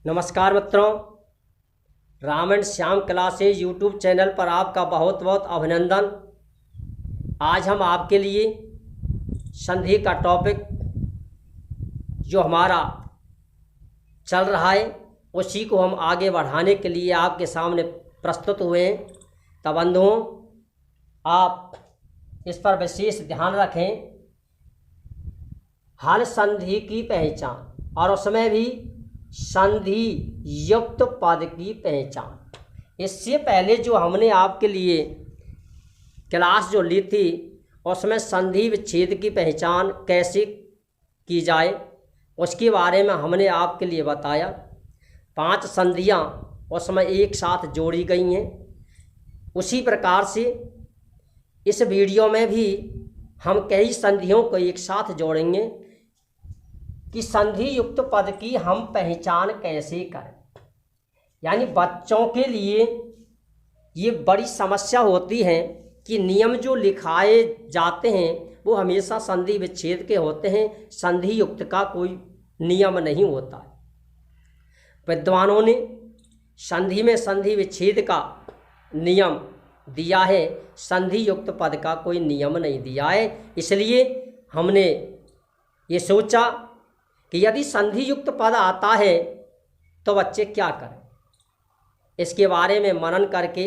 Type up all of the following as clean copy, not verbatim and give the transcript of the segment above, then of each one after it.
नमस्कार मित्रों, Ram and Shyam classes YouTube channel पर आपका बहुत बहुत अभिनंदन। आज हम आपके लिए संधि का टॉपिक जो हमारा चल रहा है उसी को हम आगे बढ़ाने के लिए आपके सामने प्रस्तुत हुए हैं। तब बंधुओं, आप इस पर विशेष ध्यान रखें। हल संधि की पहचान और उसमें भी संधि युक्त पद की पहचान। इससे पहले जो हमने आपके लिए क्लास जो ली थी उसमें संधि विच्छेद की पहचान कैसे की जाए उसके बारे में हमने आपके लिए बताया। 5 संधियाँ उसमें एक साथ जोड़ी गई हैं। उसी प्रकार से इस वीडियो में भी हम कई संधियों को एक साथ जोड़ेंगे कि संधि युक्त पद की हम पहचान कैसे करें। यानी बच्चों के लिए ये बड़ी समस्या होती है कि नियम जो लिखाए जाते हैं वो हमेशा संधि विच्छेद के होते हैं, संधि युक्त का कोई नियम नहीं होता। विद्वानों ने संधि में संधि विच्छेद का नियम दिया है, संधि युक्त पद का कोई नियम नहीं दिया है। इसलिए हमने ये सोचा कि यदि संधि युक्त पद आता है तो बच्चे क्या करें। इसके बारे में मनन करके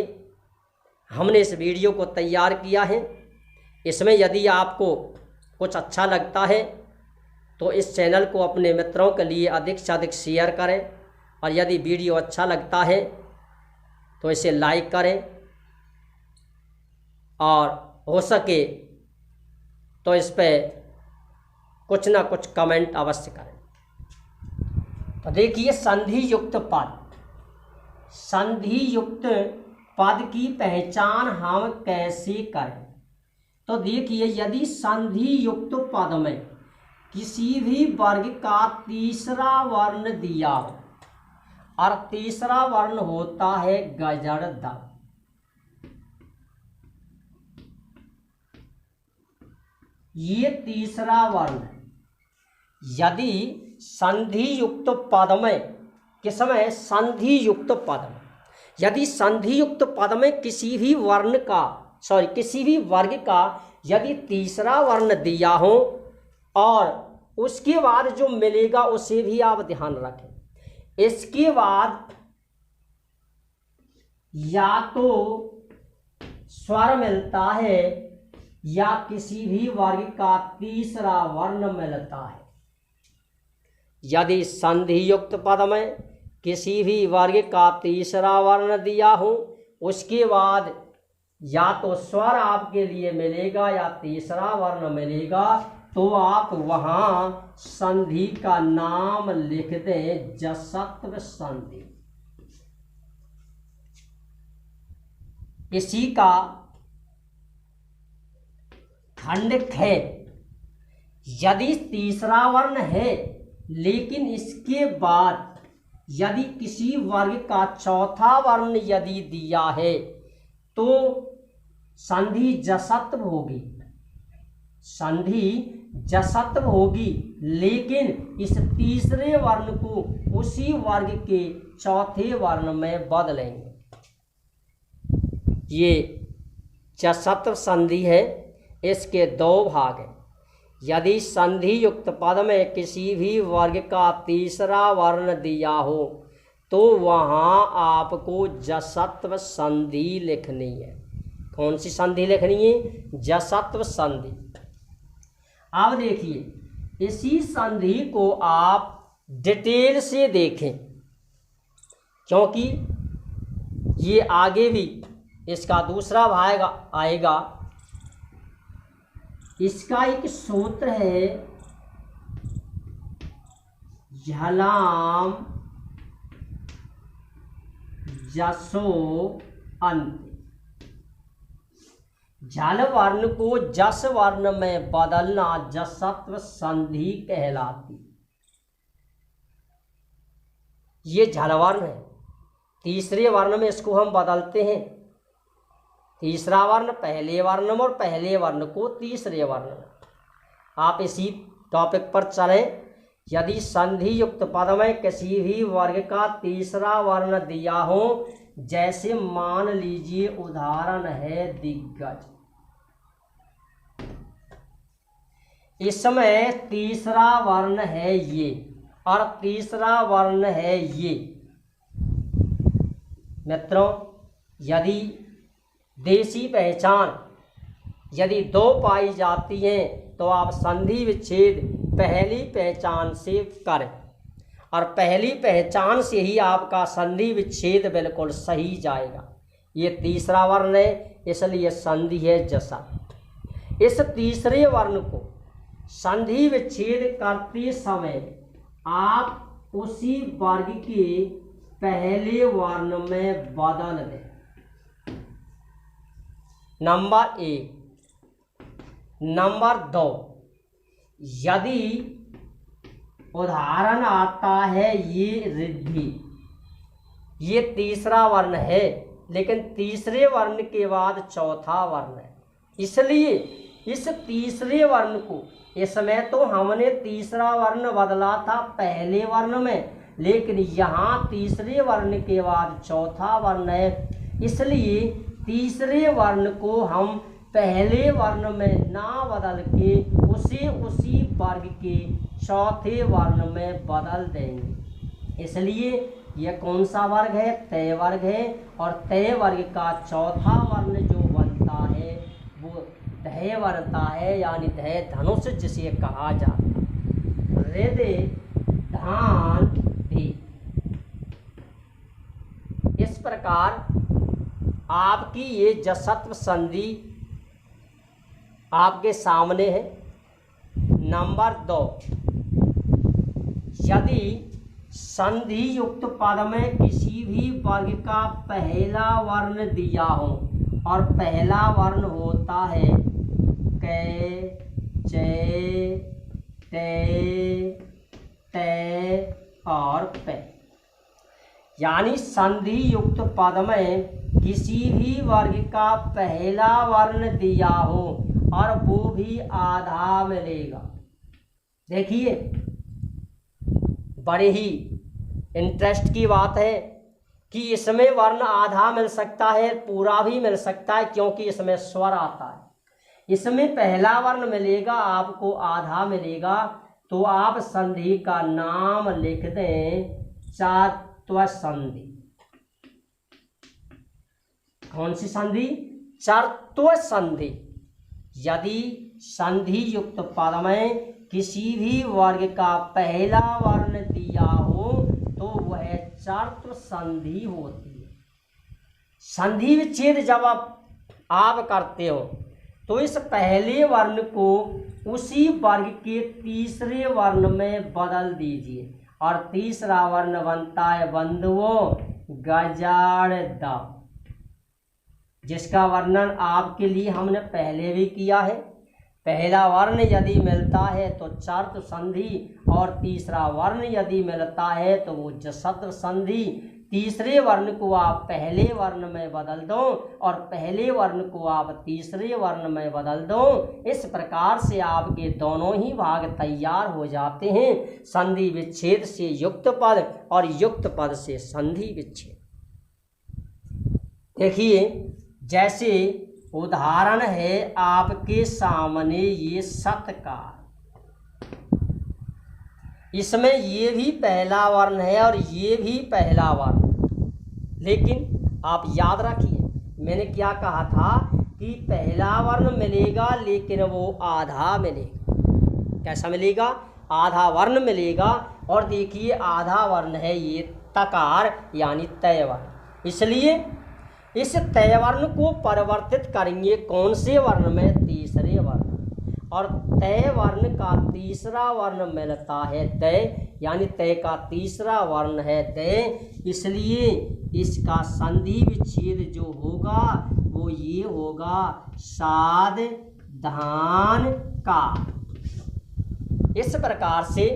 हमने इस वीडियो को तैयार किया है। इसमें यदि आपको कुछ अच्छा लगता है तो इस चैनल को अपने मित्रों के लिए अधिक से अधिक शेयर करें, और यदि वीडियो अच्छा लगता है तो इसे लाइक करें, और हो सके तो इस पर कुछ ना कुछ कमेंट अवश्य करें। तो देखिए, संधि युक्त पद, संधि युक्त पद की पहचान हम कैसे करें। तो देखिए, यदि संधि युक्त पद में किसी भी वर्ग का तीसरा वर्ण दिया हो, और तीसरा वर्ण होता है गजड़ द, ये तीसरा वर्ण है। यदि संधि युक्त पद में, किसमें? संधि युक्त पद में, यदि संधि युक्त पद में किसी भी वर्ण का किसी भी वर्ग का यदि तीसरा वर्ण दिया हो और उसके बाद जो मिलेगा उसे भी आप ध्यान रखें। इसके बाद या तो स्वर मिलता है या किसी भी वर्ग का तीसरा वर्ण मिलता है। यदि संधि युक्त पद में किसी भी वर्ग का तीसरा वर्ण दिया हो, उसके बाद या तो स्वर आपके लिए मिलेगा या तीसरा वर्ण मिलेगा, तो आप वहाँ संधि का नाम लिख दें जसत्व संधि। इसी का खंडित है। यदि तीसरा वर्ण है लेकिन इसके बाद यदि किसी वर्ग का चौथा वर्ण यदि दिया है तो संधि जसत्व होगी, संधि जसत्व होगी, लेकिन इस तीसरे वर्ण को उसी वर्ग के चौथे वर्ण में बदलेंगे। ये जसत्व संधि है। इसके 2 भाग हैं। यदि संधि युक्त पद में किसी भी वर्ग का तीसरा वर्ण दिया हो तो वहाँ आपको जसत्व संधि लिखनी है। कौन सी संधि लिखनी है? जसत्व संधि। अब देखिए, इसी संधि को आप डिटेल से देखें, क्योंकि ये आगे भी इसका दूसरा भाग आएगा। इसका एक सूत्र है, झलाम जसो अंत। झल वर्ण को जस वर्ण में बदलना जसत्व संधि कहलाती। ये झल वर्ण है, तीसरे वर्ण में इसको हम बदलते हैं। तीसरा वर्ण पहले वर्ण में और पहले वर्ण को तीसरे वर्ण में। आप इसी टॉपिक पर चलें यदि संधि युक्त पद में किसी भी वर्ग का तीसरा वर्ण दिया हो, जैसे मान लीजिए उदाहरण है दिग्गज, इसमें तीसरा वर्ण है ये और तीसरा वर्ण है ये। मित्रों, यदि देशी पहचान यदि दो पाई जाती हैं तो आप संधि विच्छेद पहली पहचान से करें, और पहली पहचान से ही आपका संधि विच्छेद बिल्कुल सही जाएगा। ये तीसरा वर्ण है, इसलिए संधि है जसत। इस तीसरे वर्ण को संधि विच्छेद करते समय आप उसी वर्ग के पहले वर्ण में बदल दें। नंबर 1। नंबर 2, यदि उदाहरण आता है ये रिद्धि, ये तीसरा वर्ण है लेकिन तीसरे वर्ण के बाद चौथा वर्ण है, इसलिए इस तीसरे वर्ण को, इसमें तो हमने तीसरा वर्ण बदला था पहले वर्ण में, लेकिन यहाँ तीसरे वर्ण के बाद चौथा वर्ण है, इसलिए तीसरे वर्ण को हम पहले वर्ण में ना बदल के उसी वर्ग के चौथे वर्ण में बदल देंगे। इसलिए यह कौन सा वर्ग है? तय वर्ग है, और तय वर्ग का चौथा वर्ण जो बनता है वो धय बनता है, यानी धय धनुष जिसे कहा जाता है। हृदय धान भी। इस प्रकार आपकी ये जसत्व संधि आपके सामने है। नंबर 2, यदि संधि युक्त पद में किसी भी वर्ग का पहला वर्ण दिया हो और पहला वर्ण होता है कै, चे, ते, ते और पे, यानी संधि युक्त पद में किसी भी वर्ग का पहला वर्ण दिया हो और वो भी आधा मिलेगा। देखिए, बड़े ही इंटरेस्ट की बात है कि इसमें वर्ण आधा मिल सकता है, पूरा भी मिल सकता है, क्योंकि इसमें स्वर आता है। इसमें पहला वर्ण मिलेगा, आपको आधा मिलेगा, तो आप संधि का नाम लिख दें चर्त्व संधि। कौन सी संधि? चर्त्व संधि। यदि संधि युक्त पद में किसी भी वर्ग का पहला वर्ण दिया हो तो वह चर्त्व संधि होती है। संधि विच्छेद जब आप करते हो तो इस पहले वर्ण को उसी वर्ग के तीसरे वर्ण में बदल दीजिए, और तीसरा वर्ण बनता है बंधुओं गजाड़ द, जिसका वर्णन आपके लिए हमने पहले भी किया है। पहला वर्ण यदि मिलता है तो चर्त्व संधि, और तीसरा वर्ण यदि मिलता है तो वो जसत्व संधि। तीसरे वर्ण को आप पहले वर्ण में बदल दो और पहले वर्ण को आप तीसरे वर्ण में बदल दो। इस प्रकार से आपके दोनों ही भाग तैयार हो जाते हैं, संधि विच्छेद से युक्त पद और युक्त पद से संधि विच्छेद। देखिए, जैसे उदाहरण है आपके सामने ये सत्कार, इसमें ये भी पहला वर्ण है और ये भी पहला वर्ण, लेकिन आप याद रखिए मैंने क्या कहा था कि पहला वर्ण मिलेगा लेकिन वो आधा मिलेगा। कैसा मिलेगा? आधा वर्ण मिलेगा। और देखिए आधा वर्ण है ये तकार यानी तय वर्ण, इसलिए इस तय वर्ण को परिवर्तित करेंगे कौन से वर्ण में? तीसरे वर्ण। और तय वर्ण का तीसरा वर्ण मिलता है तय, यानी तय का तीसरा वर्ण है तय, इसलिए इसका संधि विच्छेद जो होगा वो ये होगा साध धान का। इस प्रकार से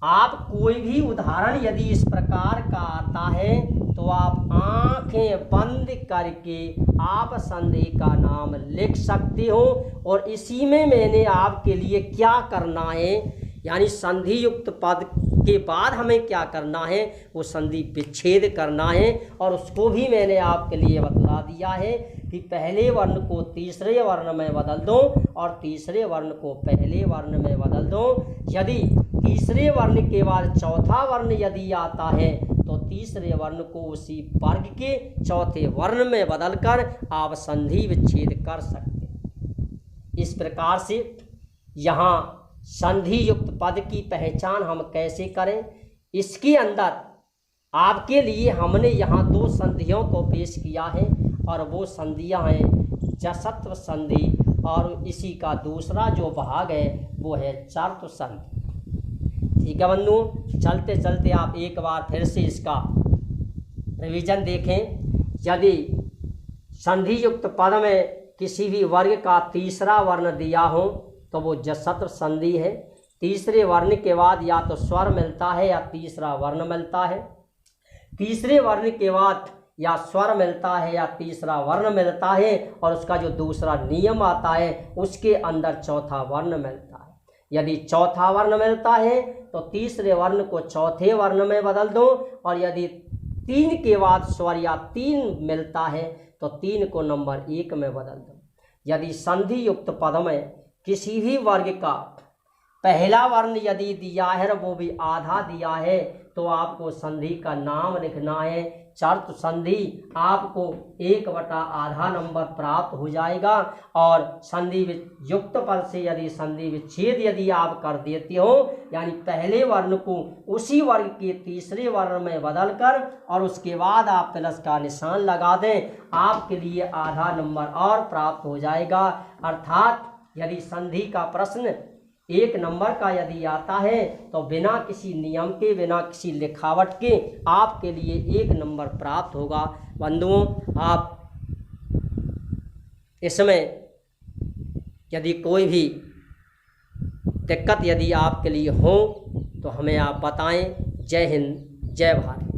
आप कोई भी उदाहरण यदि इस प्रकार का आता है तो आप आंखें बंद करके आप संधि का नाम लिख सकते हो। और इसी में मैंने आपके लिए क्या करना है यानी संधि युक्त पद के बाद हमें क्या करना है, वो संधि विच्छेद करना है। और उसको भी मैंने आपके लिए बतला दिया है कि पहले वर्ण को तीसरे वर्ण में बदल दो और तीसरे वर्ण को पहले वर्ण में बदल दो। यदि तीसरे वर्ण के बाद चौथा वर्ण यदि आता है तो तीसरे वर्ण को उसी वर्ग के चौथे वर्ण में बदलकर आप संधि विच्छेद कर सकते हैं। इस प्रकार से यहाँ संधि युक्त पद की पहचान हम कैसे करें, इसके अंदर आपके लिए हमने यहाँ दो संधियों को पेश किया है और वो संधियाँ हैं जसत्व संधि और इसी का दूसरा जो भाग है वो है चर्त संधि। ठीक है बंधु, चलते चलते आप एक बार फिर से इसका रिवीजन देखें। यदि संधि युक्त पद में किसी भी वर्ग का तीसरा वर्ण दिया हो तो वो जसत्व संधि है। तीसरे वर्ण के बाद या तो स्वर मिलता है या तीसरा वर्ण मिलता है। तीसरे वर्ण के बाद या स्वर मिलता है या तीसरा वर्ण मिलता है और उसका जो दूसरा नियम आता है उसके अंदर चौथा वर्ण मिलता है। यदि चौथा वर्ण मिलता है तो तीसरे वर्ण को चौथे वर्ण में बदल दो और यदि 3 के बाद स्वर या 3 मिलता है तो 3 को नंबर 1 में बदल दो। यदि संधि युक्त पद में किसी भी वर्ग का पहला वर्ण यदि दिया है और वो भी आधा दिया है तो आपको संधि का नाम लिखना है चर्त संधि। आपको 1/आधा नंबर प्राप्त हो जाएगा। और संधि युक्त पद से यदि संधि विच्छेद यदि आप कर देते हो यानी पहले वर्ण को उसी वर्ग के तीसरे वर्ण में बदलकर और उसके बाद आप प्लस का निशान लगा दें, आपके लिए आधा नंबर और प्राप्त हो जाएगा। अर्थात यदि संधि का प्रश्न 1 नंबर का यदि आता है तो बिना किसी नियम के, बिना किसी लिखावट के आपके लिए 1 नंबर प्राप्त होगा। बंधुओं, आप इसमें यदि कोई भी दिक्कत यदि आपके लिए हो तो हमें आप बताएं। जय हिंद, जय भारत।